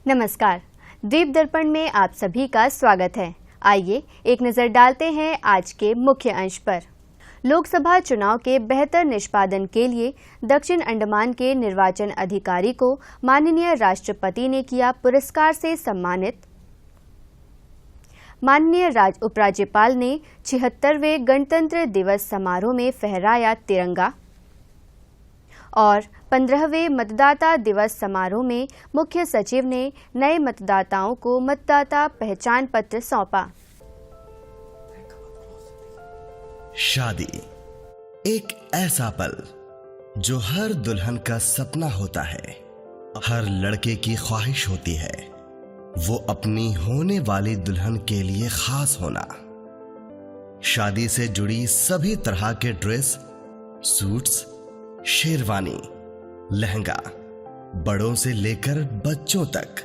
नमस्कार, द्वीप दर्पण में आप सभी का स्वागत है। आइए एक नजर डालते हैं आज के मुख्य अंश पर। लोकसभा चुनाव के बेहतर निष्पादन के लिए दक्षिण अंडमान के निर्वाचन अधिकारी को माननीय राष्ट्रपति ने किया पुरस्कार से सम्मानित। माननीय उपराज्यपाल ने 76वें गणतंत्र दिवस समारोह में फहराया तिरंगा और 15वें मतदाता दिवस समारोह में मुख्य सचिव ने नए मतदाताओं को मतदाता पहचान पत्र सौंपा। शादी एक ऐसा पल जो हर दुल्हन का सपना होता है, हर लड़के की ख्वाहिश होती है वो अपनी होने वाली दुल्हन के लिए खास होना। शादी से जुड़ी सभी तरह के ड्रेस, सूट्स, शेरवानी, लहंगा, बड़ों से लेकर बच्चों तक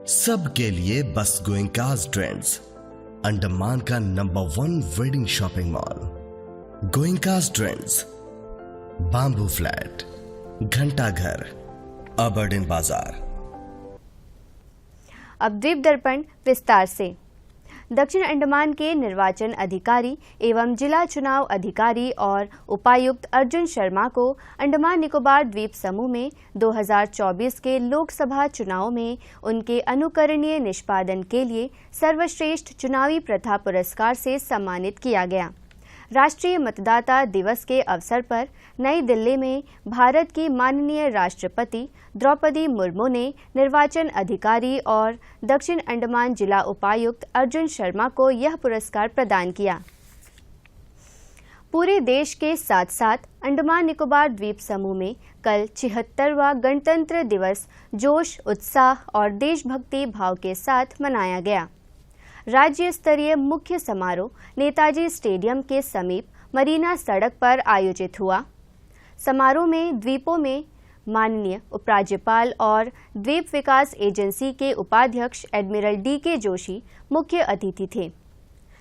सबके लिए बस गोइंकास ट्रेंड्स, अंडमान का number 1 wedding shopping mall. Goenka's trends, Bamboo Flat, Ghanta Ghar, Aberdeen बाजार। अब द्वीप दर्पण विस्तार से। दक्षिण अंडमान के निर्वाचन अधिकारी एवं जिला चुनाव अधिकारी और उपायुक्त अर्जुन शर्मा को अंडमान निकोबार द्वीप समूह में 2024 के लोकसभा चुनाव में उनके अनुकरणीय निष्पादन के लिए सर्वश्रेष्ठ चुनावी प्रथा पुरस्कार से सम्मानित किया गया। राष्ट्रीय मतदाता दिवस के अवसर पर नई दिल्ली में भारत की माननीय राष्ट्रपति द्रौपदी मुर्मू ने निर्वाचन अधिकारी और दक्षिण अंडमान जिला उपायुक्त अर्जुन शर्मा को यह पुरस्कार प्रदान किया। पूरे देश के साथ साथ अंडमान निकोबार द्वीप समूह में कल 76वां गणतंत्र दिवस जोश, उत्साह और देशभक्ति भाव के साथ मनाया गया। राज्य स्तरीय मुख्य समारोह नेताजी स्टेडियम के समीप मरीना सड़क पर आयोजित हुआ। समारोह में द्वीपों में माननीय उपराज्यपाल और द्वीप विकास एजेंसी के उपाध्यक्ष एडमिरल DK जोशी मुख्य अतिथि थे।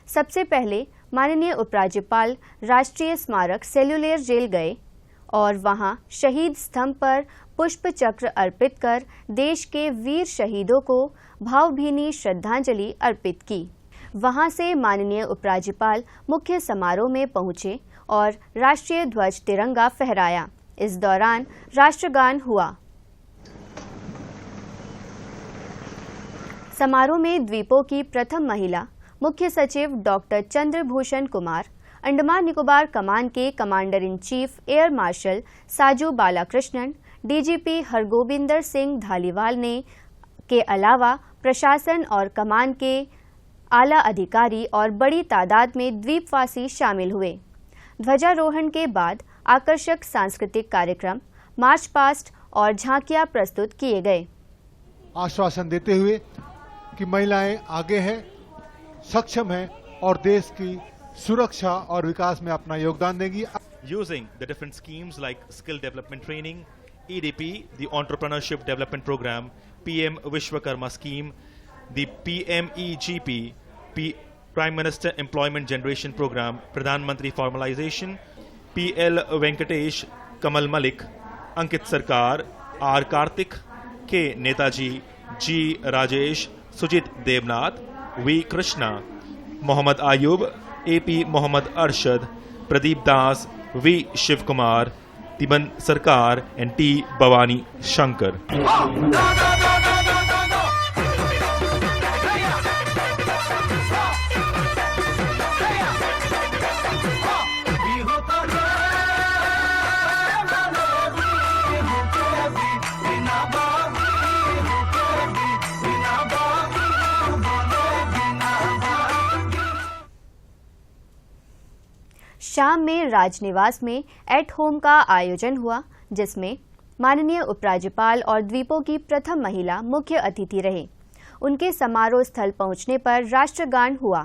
सबसे पहले माननीय उपराज्यपाल राष्ट्रीय स्मारक सेल्युलर जेल गए और वहां शहीद स्तंभ पर पुष्प चक्र अर्पित कर देश के वीर शहीदों को भावभीनी श्रद्धांजलि अर्पित की। वहां से माननीय उपराज्यपाल मुख्य समारोह में पहुंचे और राष्ट्रीय ध्वज तिरंगा फहराया। इस दौरान राष्ट्रगान हुआ। समारोह में द्वीपों की प्रथम महिला मुख्य सचिव डॉक्टर चंद्रभूषण कुमार, अंडमान निकोबार कमान के commander in chief air marshal Saju Balakrishnan, DGP Hargobinder Singh Dhaliwal ने के अलावा प्रशासन और कमान के आला अधिकारी और बड़ी तादाद में द्वीपवासी शामिल हुए। ध्वजारोहण के बाद आकर्षक सांस्कृतिक कार्यक्रम, मार्च पास्ट और झांकियां प्रस्तुत किए गए। आश्वासन देते हुए कि महिलाएं आगे हैं, सक्षम हैं और देश की सुरक्षा और विकास में अपना योगदान देंगी। Using the different schemes like skill development training, EDP, the entrepreneurship development program, PM Vishwakarma scheme, the PMEGP, Prime Minister Employment Generation Program, Pradhan Mantri Formalization, PL Venkatesh, Kamal Malik, Ankit Sarkar, R Karthik, K Netaji, G Rajesh, Sujit Devnath, V Krishna, Mohammad Ayub, AP Mohammad Arshad, Pradeep Das, V Shivkumar, Tiban Sarkar and T Bhavani Shankar. शाम में राजनिवास में at home का आयोजन हुआ, जिसमें माननीय उपराज्यपाल और द्वीपों की प्रथम महिला मुख्य अतिथि रहे। उनके समारोह स्थल पहुंचने पर राष्ट्रगान हुआ।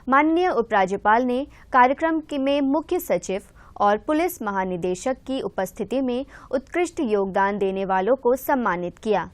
माननीय उपराज्यपाल ने कार्यक्रम में मुख्य सचिव और पुलिस महानिदेशक की उपस्थिति में उत्कृष्ट योगदान देने वालों को सम्मानित किया।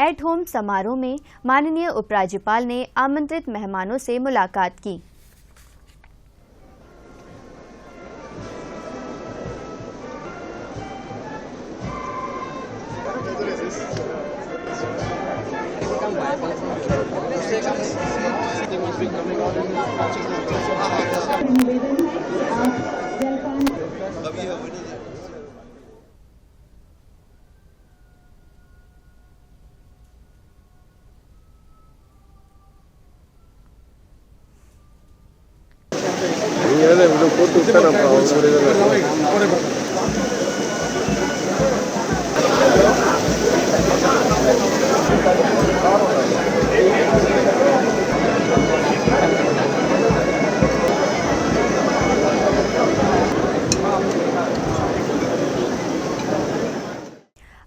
एट होम समारोह में माननीय उपराज्यपाल ने आमंत्रित मेहमानों से मुलाकात की।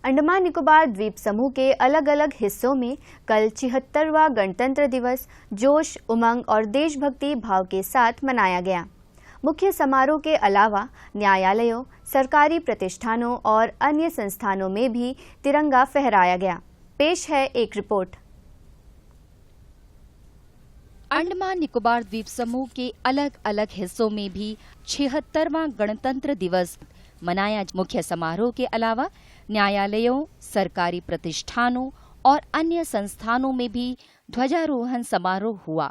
अंडमान निकोबार द्वीप समूह के अलग अलग हिस्सों में कल 76वां गणतंत्र दिवस जोश, उमंग और देशभक्ति भाव के साथ मनाया गया। मुख्य समारोह के अलावा न्यायालयों, सरकारी प्रतिष्ठानों और अन्य संस्थानों में भी तिरंगा फहराया गया। पेश है एक रिपोर्ट। अंडमान निकोबार द्वीप समूह के अलग अलग हिस्सों में भी 76वां गणतंत्र दिवस मनाया। मुख्य समारोह के अलावा न्यायालयों, सरकारी प्रतिष्ठानों और अन्य संस्थानों में भी ध्वजारोहण समारोह हुआ।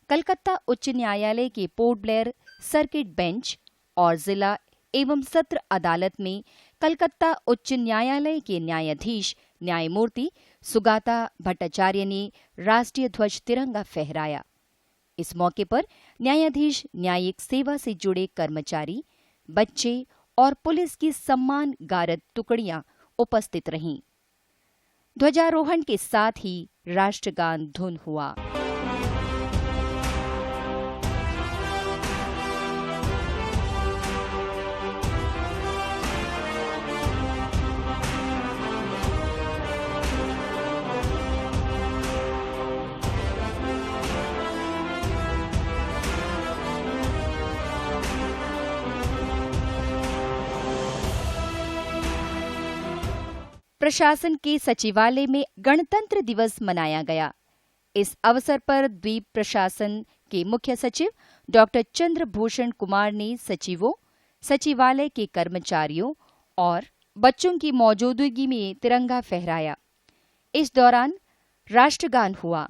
कलकत्ता उच्च न्यायालय के पोर्ट ब्लेयर सर्किट बेंच और जिला एवं सत्र अदालत में कलकत्ता उच्च न्यायालय के न्यायाधीश न्यायमूर्ति सुगाता भट्टाचार्य ने राष्ट्रीय ध्वज तिरंगा फहराया। इस मौके पर न्यायाधीश, न्यायिक सेवा से जुड़े कर्मचारी, बच्चे और पुलिस की सम्मान गारद टुकड़ियां उपस्थित रहीं। ध्वजारोहण के साथ ही राष्ट्रगान धुन हुआ। प्रशासन के सचिवालय में गणतंत्र दिवस मनाया गया। इस अवसर पर द्वीप प्रशासन के मुख्य सचिव डॉक्टर चंद्रभूषण कुमार ने सचिवों, सचिवालय के कर्मचारियों और बच्चों की मौजूदगी में तिरंगा फहराया। इस दौरान राष्ट्रगान हुआ।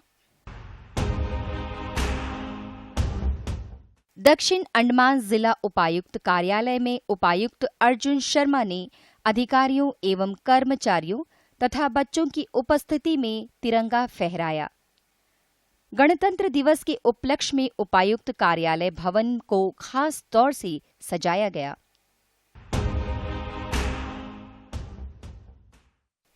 दक्षिण अंडमान जिला उपायुक्त कार्यालय में उपायुक्त अर्जुन शर्मा ने अधिकारियों एवं कर्मचारियों तथा बच्चों की उपस्थिति में तिरंगा फहराया। गणतंत्र दिवस के उपलक्ष्य में उपायुक्त कार्यालय भवन को खास तौर से सजाया गया।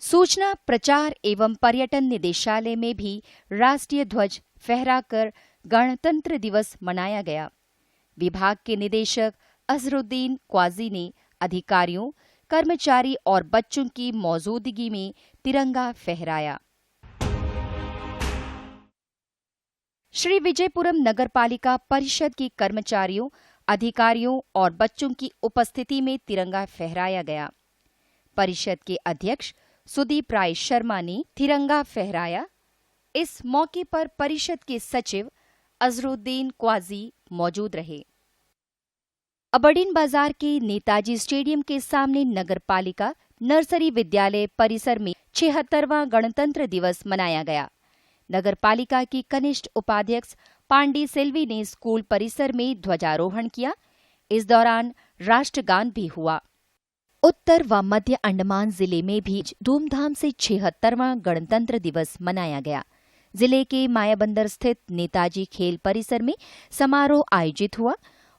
सूचना, प्रचार एवं पर्यटन निदेशालय में भी राष्ट्रीय ध्वज फहराकर गणतंत्र दिवस मनाया गया। विभाग के निदेशक अजहरुद्दीन क्वाजी ने अधिकारियों, कर्मचारी और बच्चों की मौजूदगी में तिरंगा फहराया। श्री विजयपुरम नगरपालिका परिषद के कर्मचारियों, अधिकारियों और बच्चों की उपस्थिति में तिरंगा फहराया गया। परिषद के अध्यक्ष सुदीप राय शर्मा ने तिरंगा फहराया। इस मौके पर परिषद के सचिव अजहरुद्दीन क्वाजी मौजूद रहे। अबड़ीन बाजार के नेताजी स्टेडियम के सामने नगरपालिका नर्सरी विद्यालय परिसर में 76वां गणतंत्र दिवस मनाया गया। नगरपालिका की कनिष्ठ उपाध्यक्ष पांडी सेल्वी ने स्कूल परिसर में ध्वजारोहण किया। इस दौरान राष्ट्रगान भी हुआ। उत्तर व मध्य अंडमान जिले में भी धूमधाम से 76वां गणतंत्र दिवस मनाया गया। जिले के मायाबंदर स्थित नेताजी खेल परिसर में समारोह आयोजित हुआ।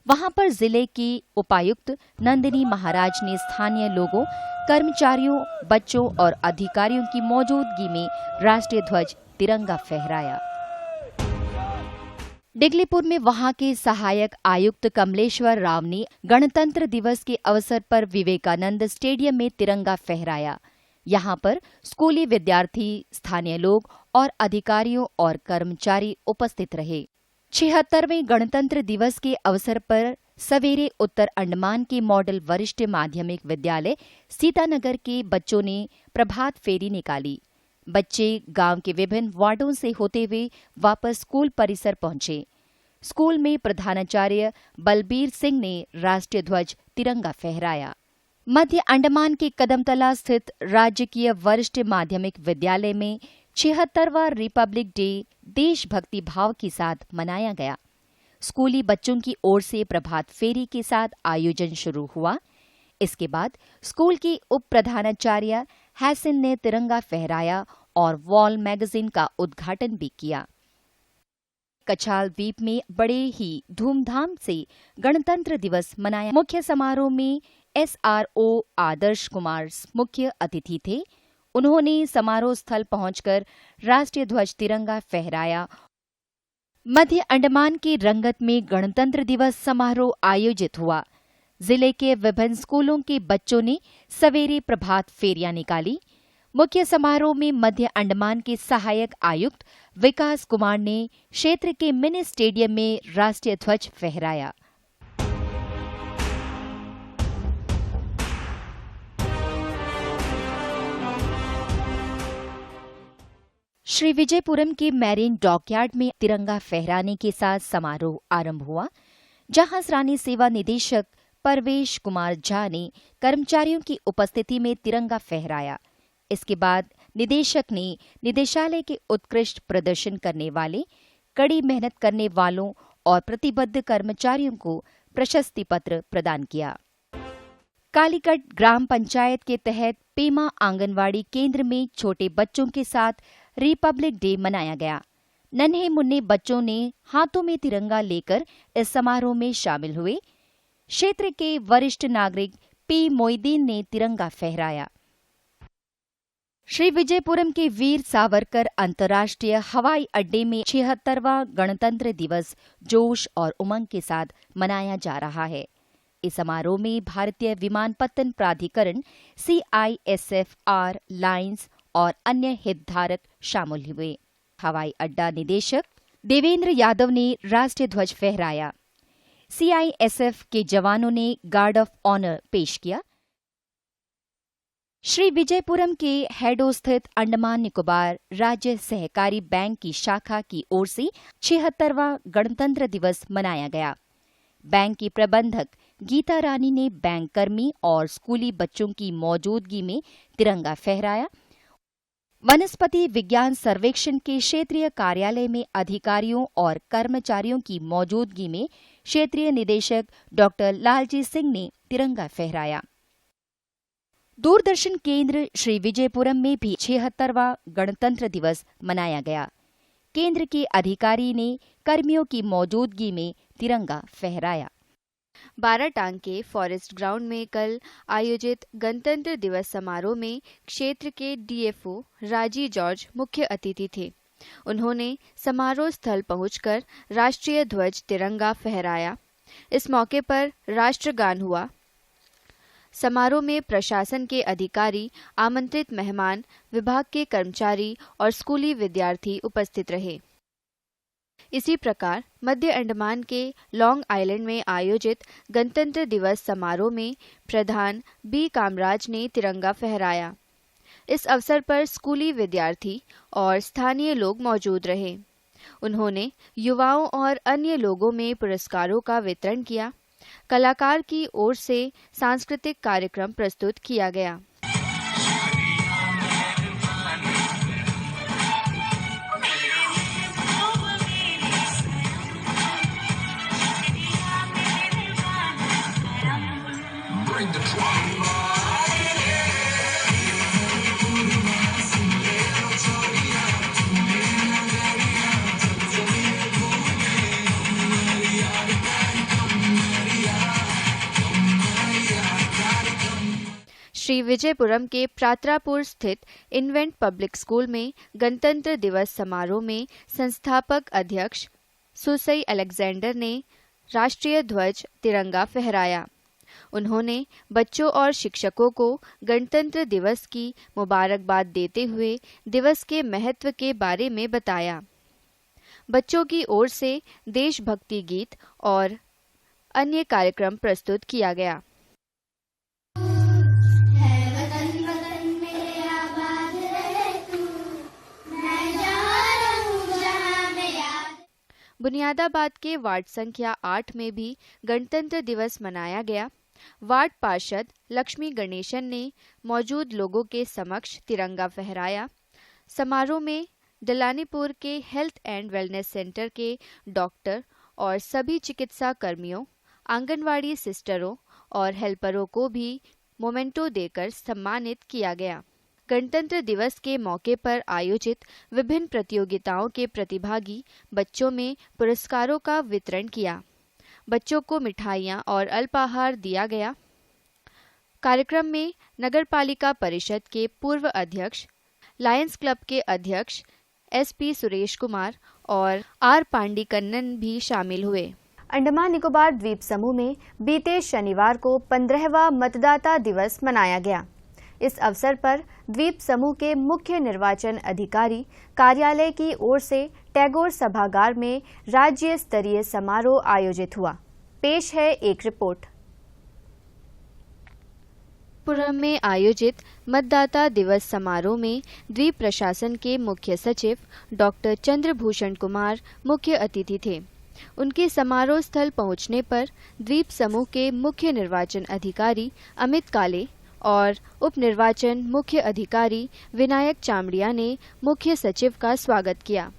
वहां पर जिले की उपायुक्त नंदिनी महाराज ने स्थानीय लोगों, कर्मचारियों, बच्चों और अधिकारियों की मौजूदगी में राष्ट्रीय ध्वज तिरंगा फहराया। डिगलीपुर में वहां के सहायक आयुक्त कमलेश्वर राव ने गणतंत्र दिवस के अवसर पर विवेकानंद स्टेडियम में तिरंगा फहराया। यहां पर स्कूली विद्यार्थी, स्थानीय लोग और अधिकारियों और कर्मचारी उपस्थित रहे। 76वें गणतंत्र दिवस के अवसर पर सवेरे उत्तर अंडमान के मॉडल वरिष्ठ माध्यमिक विद्यालय सीतानगर के बच्चों ने प्रभात फेरी निकाली। बच्चे गांव के विभिन्न वार्डों से होते हुए वापस स्कूल परिसर पहुंचे। स्कूल में प्रधानाचार्य बलबीर सिंह ने राष्ट्रीय ध्वज तिरंगा फहराया। मध्य अंडमान के कदमतला स्थित राजकीय वरिष्ठ माध्यमिक विद्यालय में 76वां रिपब्लिक डे देशभक्ति भाव के साथ मनाया गया। स्कूली बच्चों की ओर से प्रभात फेरी के साथ आयोजन शुरू हुआ। इसके बाद स्कूल की उप प्रधानाचार्य हैसिन ने तिरंगा फहराया और वॉल मैगजीन का उद्घाटन भी किया। कछाल द्वीप में बड़े ही धूमधाम से गणतंत्र दिवस मनाया। मुख्य समारोह में SRO आदर्श कुमार मुख्य अतिथि थे। उन्होंने समारोह स्थल पहुंचकर राष्ट्रीय ध्वज तिरंगा फहराया। मध्य अंडमान के रंगत में गणतंत्र दिवस समारोह आयोजित हुआ। जिले के विभिन्न स्कूलों के बच्चों ने सवेरे प्रभात फेरियां निकाली। मुख्य समारोह में मध्य अंडमान के सहायक आयुक्त विकास कुमार ने क्षेत्र के मिनी स्टेडियम में राष्ट्रीय ध्वज फहराया। श्री विजयपुरम के मैरीन डॉकयार्ड में तिरंगा फहराने के साथ समारोह आरंभ हुआ, जहां रानी सेवा निदेशक परवेश कुमार झा ने कर्मचारियों की उपस्थिति में तिरंगा फहराया। इसके बाद निदेशक ने निदेशालय के उत्कृष्ट प्रदर्शन करने वाले, कड़ी मेहनत करने वालों और प्रतिबद्ध कर्मचारियों को प्रशस्ति पत्र प्रदान किया। कालीकट ग्राम पंचायत के तहत पेमा आंगनवाड़ी केंद्र में छोटे बच्चों के साथ रिपब्लिक डे मनाया गया। नन्हे मुन्ने बच्चों ने हाथों में तिरंगा लेकर इस समारोह में शामिल हुए। क्षेत्र के वरिष्ठ नागरिक पी मोइदीन ने तिरंगा फहराया। श्री विजयपुरम के वीर सावरकर अंतर्राष्ट्रीय हवाई अड्डे में 76वां गणतंत्र दिवस जोश और उमंग के साथ मनाया जा रहा है। इस समारोह में भारतीय विमानपत्तन प्राधिकरण CISFR, लायंस और अन्य हितधारक शामिल हुए। हवाई अड्डा निदेशक देवेंद्र यादव ने राष्ट्रीय ध्वज फहराया। CISF के जवानों ने गार्ड ऑफ ऑनर पेश किया। श्री विजयपुरम के हेडो स्थित अंडमान निकोबार राज्य सहकारी बैंक की शाखा की ओर से 76वां गणतंत्र दिवस मनाया गया। बैंक की प्रबंधक गीता रानी ने बैंक कर्मी और स्कूली बच्चों की मौजूदगी में तिरंगा फहराया। वनस्पति विज्ञान सर्वेक्षण के क्षेत्रीय कार्यालय में अधिकारियों और कर्मचारियों की मौजूदगी में क्षेत्रीय निदेशक डॉक्टर लालजी सिंह ने तिरंगा फहराया। दूरदर्शन केंद्र श्री विजयपुरम में भी 76वां गणतंत्र दिवस मनाया गया। केंद्र के अधिकारी ने कर्मियों की मौजूदगी में तिरंगा फहराया। बाराटांग के फॉरेस्ट ग्राउंड में कल आयोजित गणतंत्र दिवस समारोह में क्षेत्र के DFO राजी जॉर्ज मुख्य अतिथि थे। उन्होंने समारोह स्थल पहुंचकर राष्ट्रीय ध्वज तिरंगा फहराया। इस मौके पर राष्ट्रगान हुआ। समारोह में प्रशासन के अधिकारी, आमंत्रित मेहमान, विभाग के कर्मचारी और स्कूली विद्यार्थी उपस्थित रहे। इसी प्रकार मध्य अंडमान के लॉन्ग आइलैंड में आयोजित गणतंत्र दिवस समारोह में प्रधान B कामराज ने तिरंगा फहराया। इस अवसर पर स्कूली विद्यार्थी और स्थानीय लोग मौजूद रहे। उन्होंने युवाओं और अन्य लोगों में पुरस्कारों का वितरण किया। कलाकार की ओर से सांस्कृतिक कार्यक्रम प्रस्तुत किया गया। श्री विजयपुरम के प्रात्रापुर स्थित इन्वेंट पब्लिक स्कूल में गणतंत्र दिवस समारोह में संस्थापक अध्यक्ष सुसई अलेक्जेंडर ने राष्ट्रीय ध्वज तिरंगा फहराया। उन्होंने बच्चों और शिक्षकों को गणतंत्र दिवस की मुबारकबाद देते हुए दिवस के महत्व के बारे में बताया। बच्चों की ओर से देशभक्ति गीत और अन्य कार्यक्रम प्रस्तुत किया गया। बुनियादाबाद के वार्ड संख्या 8 में भी गणतंत्र दिवस मनाया गया। वार्ड पार्षद लक्ष्मी गणेशन ने मौजूद लोगों के समक्ष तिरंगा फहराया। समारोह में दलानीपुर के हेल्थ एंड वेलनेस सेंटर के डॉक्टर और सभी चिकित्सा कर्मियों, आंगनवाड़ी सिस्टरों और हेल्परों को भी मोमेंटो देकर सम्मानित किया गया। गणतंत्र दिवस के मौके पर आयोजित विभिन्न प्रतियोगिताओं के प्रतिभागी बच्चों में पुरस्कारों का वितरण किया। बच्चों को मिठाइयाँ और अल्पाहार दिया गया। कार्यक्रम में नगरपालिका परिषद के पूर्व अध्यक्ष, लायंस क्लब के अध्यक्ष SP सुरेश कुमार और R पांडिकन्नन भी शामिल हुए। अंडमान निकोबार द्वीप समूह में बीते शनिवार को 15वां मतदाता दिवस मनाया गया। इस अवसर पर द्वीप समूह के मुख्य निर्वाचन अधिकारी कार्यालय की ओर से टैगोर सभागार में राज्य स्तरीय समारोह आयोजित हुआ। पेश है एक रिपोर्ट। पुरम में आयोजित मतदाता दिवस समारोह में द्वीप प्रशासन के मुख्य सचिव डॉक्टर चंद्रभूषण कुमार मुख्य अतिथि थे। उनके समारोह स्थल पहुंचने पर द्वीप समूह के मुख्य निर्वाचन अधिकारी अमित काले और उप निर्वाचन मुख्य अधिकारी विनायक चामड़िया ने मुख्य सचिव का स्वागत किया।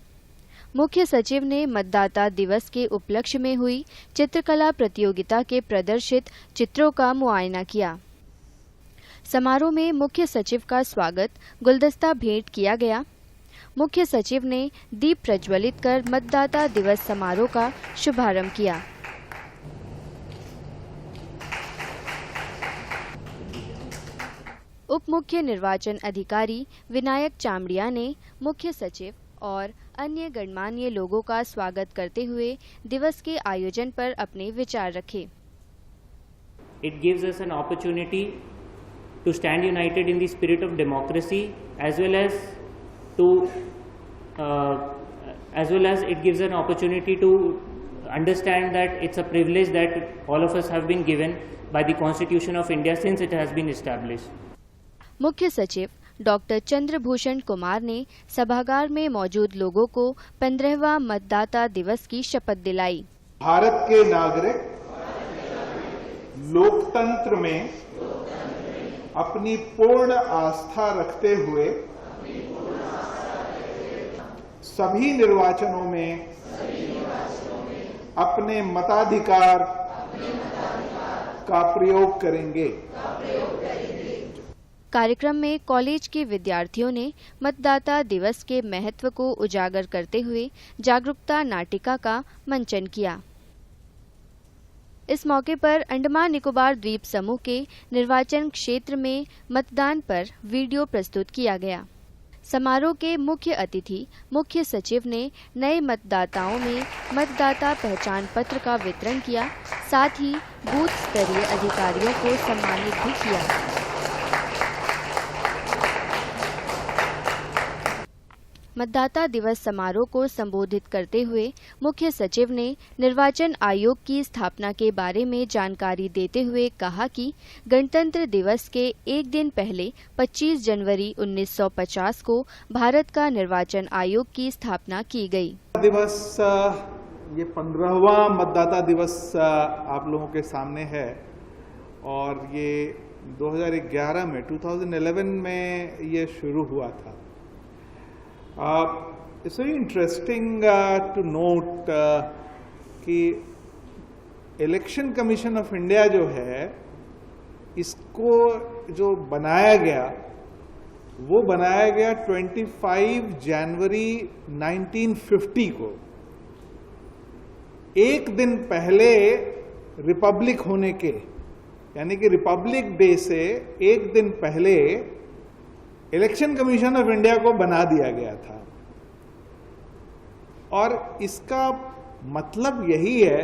मुख्य सचिव ने मतदाता दिवस के उपलक्ष्य में हुई चित्रकला प्रतियोगिता के प्रदर्शित चित्रों का मुआयना किया। समारोह में मुख्य सचिव का स्वागत गुलदस्ता भेंट किया गया। मुख्य सचिव ने दीप प्रज्वलित कर मतदाता दिवस समारोह का शुभारंभ किया। उप मुख्य निर्वाचन अधिकारी विनायक चामड़िया ने मुख्य सचिव और अन्य गणमान्य लोगों का स्वागत करते हुए दिवस के आयोजन पर अपने विचार रखे। It gives us an opportunity to stand united in the spirit of democracy, as well as it gives an opportunity to understand that it's a privilege that all of us have been given by the Constitution of India since it has been established. मुख्य सचिव doctor Chandrabhushan Kumar ने सभागार में मौजूद लोगों को 15वां मतदाता दिवस की शपथ दिलाई। भारत के नागरिक लोकतंत्र में अपनी पूर्ण आस्था रखते हुए सभी निर्वाचनों में अपने मताधिकार का प्रयोग करेंगे। कार्यक्रम में कॉलेज के विद्यार्थियों ने मतदाता दिवस के महत्व को उजागर करते हुए जागरूकता नाटिका का मंचन किया। इस मौके पर अंडमान निकोबार द्वीप समूह के निर्वाचन क्षेत्र में मतदान पर वीडियो प्रस्तुत किया गया। समारोह के मुख्य अतिथि मुख्य सचिव ने नए मतदाताओं में मतदाता पहचान पत्र का वितरण किया, साथ ही बूथ स्तरीय अधिकारियों को सम्मानित भी किया। मतदाता दिवस समारोह को संबोधित करते हुए मुख्य सचिव ने निर्वाचन आयोग की स्थापना के बारे में जानकारी देते हुए कहा कि गणतंत्र दिवस के एक दिन पहले 25 जनवरी 1950 को भारत का निर्वाचन आयोग की स्थापना की गई। दिवस ये 15वां मतदाता दिवस आप लोगों के सामने है और ये 2011 में 2011 में ये शुरू हुआ था। It's very interesting to note कि इलेक्शन कमीशन ऑफ इंडिया जो है इसको जो बनाया गया वो बनाया गया 25 जनवरी 1950 को, एक दिन पहले रिपब्लिक होने के, यानी कि रिपब्लिक डे से एक दिन पहले इलेक्शन कमीशन ऑफ इंडिया को बना दिया गया था। और इसका मतलब यही है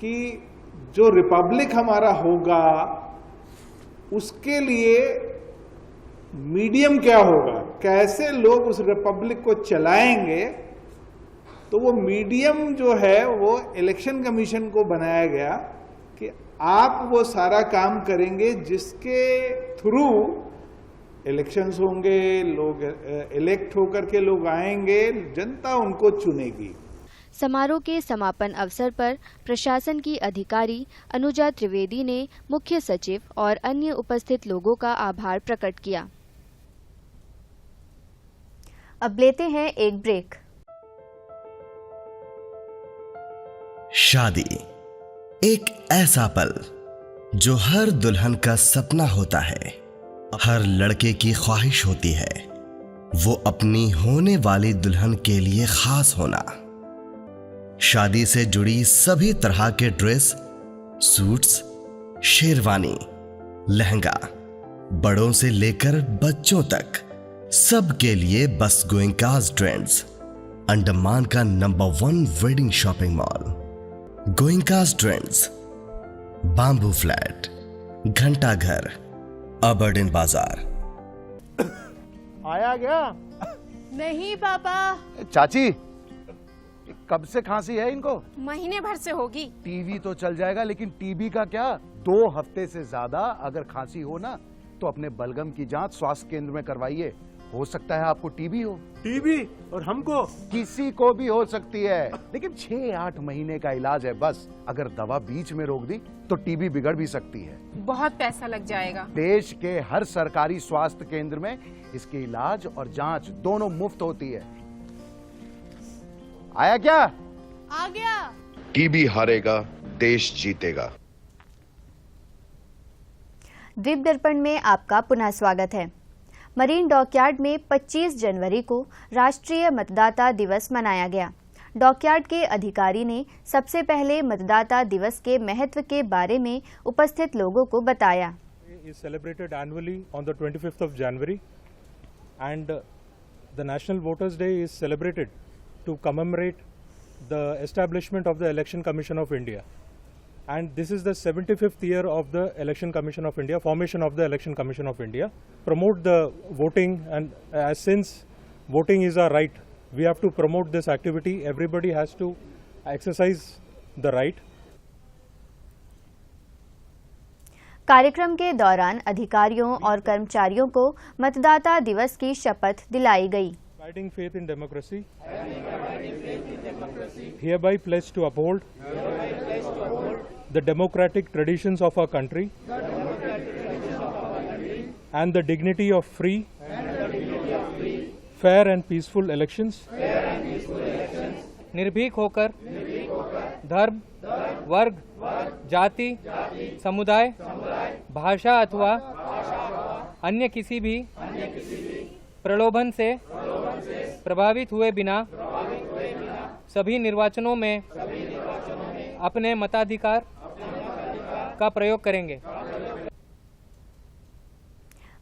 कि जो रिपब्लिक हमारा होगा उसके लिए मीडियम क्या होगा, कैसे लोग उस रिपब्लिक को चलाएंगे, तो वो मीडियम जो है वो इलेक्शन कमीशन को बनाया गया कि आप वो सारा काम करेंगे जिसके थ्रू इलेक्शंस होंगे, लोग इलेक्ट होकर के लोग आएंगे, जनता उनको चुनेगी। समारोह के समापन अवसर पर प्रशासन की अधिकारी अनुजा त्रिवेदी ने मुख्य सचिव और अन्य उपस्थित लोगों का आभार प्रकट किया। अब लेते हैं एक ब्रेक। शादी एक ऐसा पल जो हर दुल्हन का सपना होता है, हर लड़के की ख्वाहिश होती है वो अपनी होने वाली दुल्हन के लिए खास होना। शादी से जुड़ी सभी तरह के ड्रेस, सूट्स, शेरवानी, लहंगा, बड़ों से लेकर बच्चों तक सबके लिए बस गोइंकास ट्रेंड्स, अंडमान का number 1 wedding shopping mall. Goenka's trends, Bamboo Flat, Ghanta Ghar, Aberdeen बाजार। आया गया? नहीं पापा। चाची, कब से खांसी है इनको? महीने भर से होगी। टीवी तो चल जाएगा, लेकिन टीबी का क्या? 2 हफ्ते से ज्यादा अगर खांसी हो ना तो अपने बलगम की जांच स्वास्थ्य केंद्र में करवाइए। हो सकता है आपको टीबी हो। टीबी? और हमको? किसी को भी हो सकती है, लेकिन 6-8 महीने का इलाज है बस। अगर दवा बीच में रोक दी तो टीबी बिगड़ भी सकती है। बहुत पैसा लग जाएगा। देश के हर सरकारी स्वास्थ्य केंद्र में इसके इलाज और जांच दोनों मुफ्त होती है। आया क्या? आ गया। टीबी हारेगा, देश जीतेगा। द्वीप दर्पण में आपका पुनः स्वागत है। मरीन डॉकयार्ड में 25 जनवरी को राष्ट्रीय मतदाता दिवस मनाया गया। डॉकयार्ड के अधिकारी ने सबसे पहले मतदाता दिवस के महत्व के बारे में उपस्थित लोगों को बताया। is celebrated annually on the 25th of January, and the National Voters Day is celebrated to commemorate the establishment of the Election Commission of India. And this is the 75th year of the Election Commission of India, formation of the Election Commission of India. Promote the voting, and since voting is our right, we have to promote this activity. Everybody has to exercise the right. कार्यक्रम के दौरान अधिकारियों और कर्मचारियों को मतदाता दिवस की शपथ दिलाई गई। Abiding faith in democracy. Hereby pledge to uphold the democratic traditions of our country and the dignity of free, fair and peaceful elections. निर्भीक होकर धर्म, वर्ग, जाति, समुदाय, भाषा अथवा अन्य किसी भी प्रलोभन से प्रभावित हुए बिना सभी निर्वाचनों में अपने मताधिकार का प्रयोग करेंगे।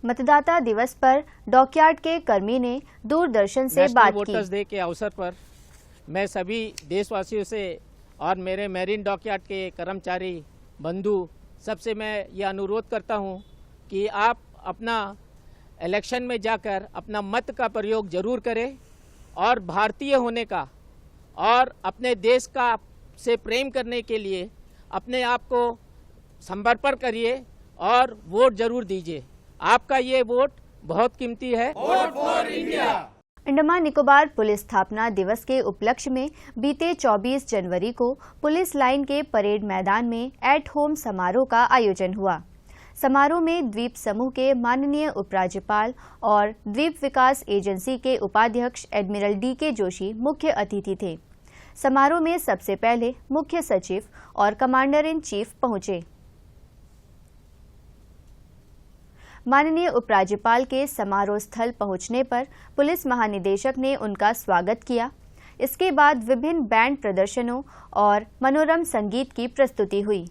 मतदाता दिवस पर डॉकयार्ड के कर्मी ने दूरदर्शन से बात की। वोटर्स डे के अवसर पर मैं सभी देशवासियों से और मेरे मैरीन डॉकयार्ड के कर्मचारी बंधु सबसे मैं ये अनुरोध करता हूँ कि आप अपना इलेक्शन में जाकर अपना मत का प्रयोग जरूर करें और भारतीय होने का और अपने देश का से प्रेम करने के लिए अपने आप को समर्पण करिए और वोट जरूर दीजिए। आपका ये वोट बहुत कीमती है। Vote for India. Andaman Nicobar police स्थापना दिवस के उपलक्ष्य में बीते 24 जनवरी को पुलिस लाइन के परेड मैदान में एट होम समारोह का आयोजन हुआ। समारोह में द्वीप समूह के माननीय उपराज्यपाल और द्वीप विकास एजेंसी के उपाध्यक्ष एडमिरल DK जोशी मुख्य अतिथि थे। समारोह में सबसे पहले मुख्य सचिव और कमांडर इन चीफ पहुंचे। माननीय उपराज्यपाल के समारोह स्थल पहुंचने पर पुलिस महानिदेशक ने उनका स्वागत किया। इसके बाद विभिन्न बैंड प्रदर्शनों और मनोरम संगीत की प्रस्तुति हुई।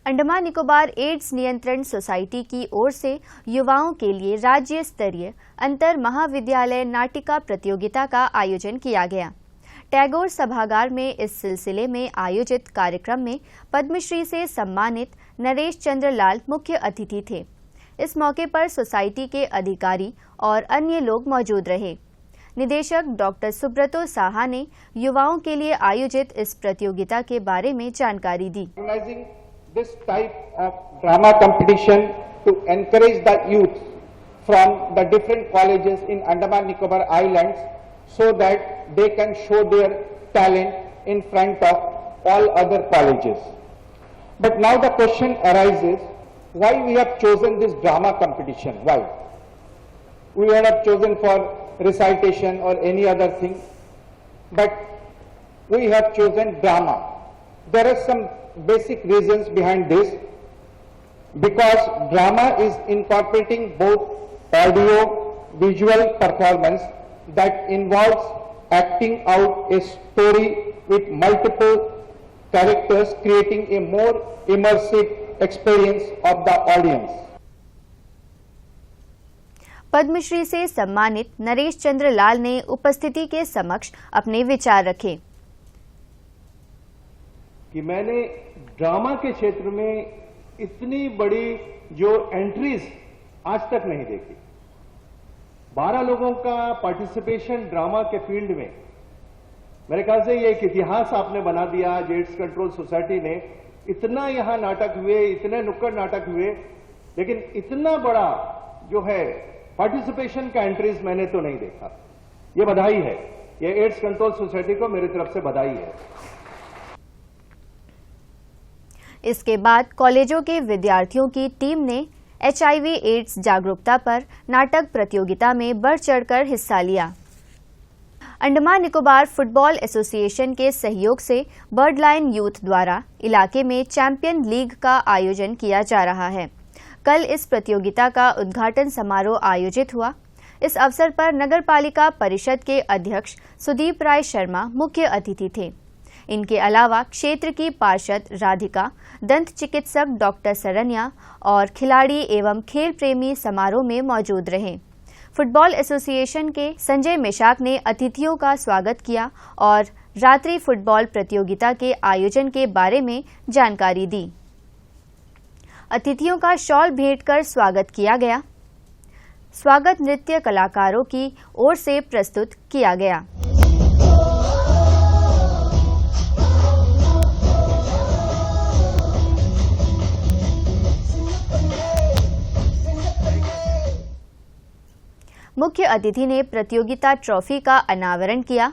अंडमान निकोबार एड्स नियंत्रण सोसाइटी की ओर से युवाओं के लिए राज्य स्तरीय अंतर महाविद्यालय नाटिका प्रतियोगिता का आयोजन किया गया। टैगोर सभागार में इस सिलसिले में आयोजित कार्यक्रम में पद्मश्री से सम्मानित नरेश चंद्र लाल मुख्य अतिथि थे। इस मौके पर सोसाइटी के अधिकारी और अन्य लोग मौजूद रहे। निदेशक डॉक्टर सुब्रतो साहा ने युवाओं के लिए आयोजित इस प्रतियोगिता के बारे में जानकारी दी। This type of drama competition to encourage the youth from the different colleges in Andaman Nicobar Islands so that they can show their talent in front of all other colleges. But now the question arises, why we have chosen this drama competition? Why? We would have chosen for recitation or any other thing, but we have chosen drama. There are some basic reasons behind this, because drama is incorporating both audio visual performance that involves acting out a story with multiple characters, creating a more immersive experience of the audience. Padmashri से सम्मानित नरेश चंद्र लाल ने उपस्थिति के समक्ष अपने विचार रखे कि मैंने ड्रामा के क्षेत्र में इतनी बड़ी जो एंट्रीज आज तक नहीं देखी। 12 लोगों का पार्टिसिपेशन ड्रामा के फील्ड में, मेरे ख्याल से ये एक इतिहास आपने बना दिया। एड्स कंट्रोल सोसाइटी ने इतना यहां नाटक हुए, इतने नुक्कड़ नाटक हुए, लेकिन इतना बड़ा जो है पार्टिसिपेशन का एंट्रीज मैंने तो नहीं देखा। ये बधाई है, ये एड्स कंट्रोल सोसाइटी को मेरी तरफ से बधाई है। इसके बाद कॉलेजों के विद्यार्थियों की टीम ने HIV एड्स जागरूकता पर नाटक प्रतियोगिता में बढ़ चढ़कर हिस्सा लिया। अंडमान निकोबार फुटबॉल एसोसिएशन के सहयोग से बर्ड लाइन यूथ द्वारा इलाके में चैंपियन लीग का आयोजन किया जा रहा है। कल इस प्रतियोगिता का उद्घाटन समारोह आयोजित हुआ। इस अवसर पर नगर पालिका परिषद के अध्यक्ष सुदीप राय शर्मा मुख्य अतिथि थे। इनके अलावा क्षेत्र की पार्षद राधिका, दंत चिकित्सक डॉक्टर सरन्या और खिलाड़ी एवं खेल प्रेमी समारोह में मौजूद रहे। फुटबॉल एसोसिएशन के संजय मेशाक ने अतिथियों का स्वागत किया और रात्रि फुटबॉल प्रतियोगिता के आयोजन के बारे में जानकारी दी। अतिथियों का शॉल भेंट कर स्वागत किया गया। स्वागत नृत्य कलाकारों की ओर से प्रस्तुत किया गया। मुख्य अतिथि ने प्रतियोगिता ट्रॉफी का अनावरण किया।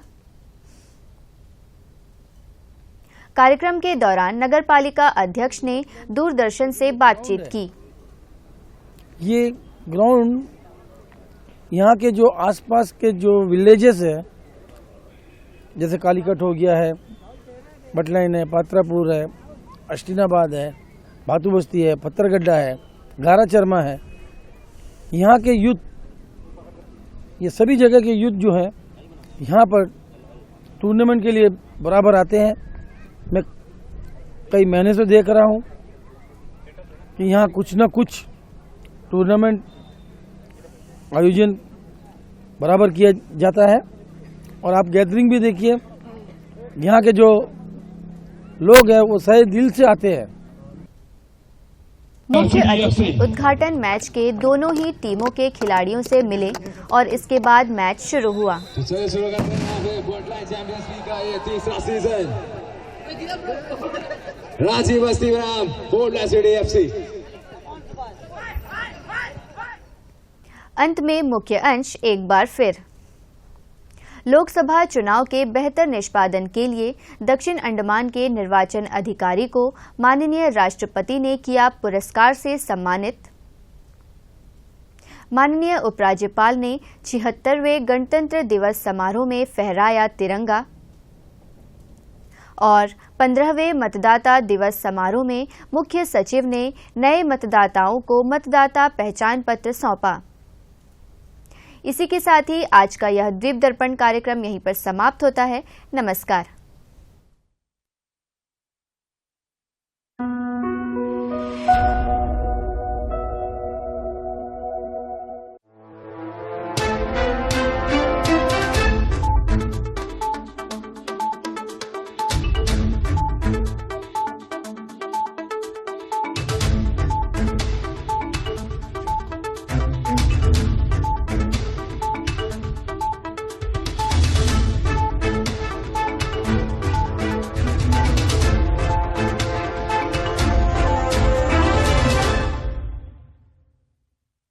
कार्यक्रम के दौरान नगरपालिका अध्यक्ष ने दूरदर्शन से बातचीत की। ये ग्राउंड यहाँ के जो आसपास के जो विलेजेस है, जैसे कालीकट हो गया है, बटलाइन है, पात्रापुर है, अष्टीनाबाद है, भातू बस्ती है, पत्थरगड्ढा है, गारा चरमा है, यहाँ के यूथ, ये सभी जगह के यूथ जो है यहाँ पर टूर्नामेंट के लिए बराबर आते हैं। मैं कई महीने से देख रहा हूँ कि यहाँ कुछ न कुछ टूर्नामेंट आयोजन बराबर किया जाता है। और आप गैदरिंग भी देखिए, यहाँ के जो लोग हैं वो सही दिल से आते हैं। मुख्य अतिथि उद्घाटन मैच के दोनों ही टीमों के खिलाड़ियों से मिले और इसके बाद मैच शुरू हुआ। रांची बस्ती बनाम पोर्ट ब्लेयर FC। अंत में मुख्य अंश एक बार फिर। लोकसभा चुनाव के बेहतर निष्पादन के लिए दक्षिण अंडमान के निर्वाचन अधिकारी को माननीय राष्ट्रपति ने किया पुरस्कार से सम्मानित। माननीय उपराज्यपाल ने 76वें गणतंत्र दिवस समारोह में फहराया तिरंगा और 15वें मतदाता दिवस समारोह में मुख्य सचिव ने नए मतदाताओं को मतदाता पहचान पत्र सौंपा। इसी के साथ ही आज का यह द्वीप दर्पण कार्यक्रम यहीं पर समाप्त होता है। नमस्कार।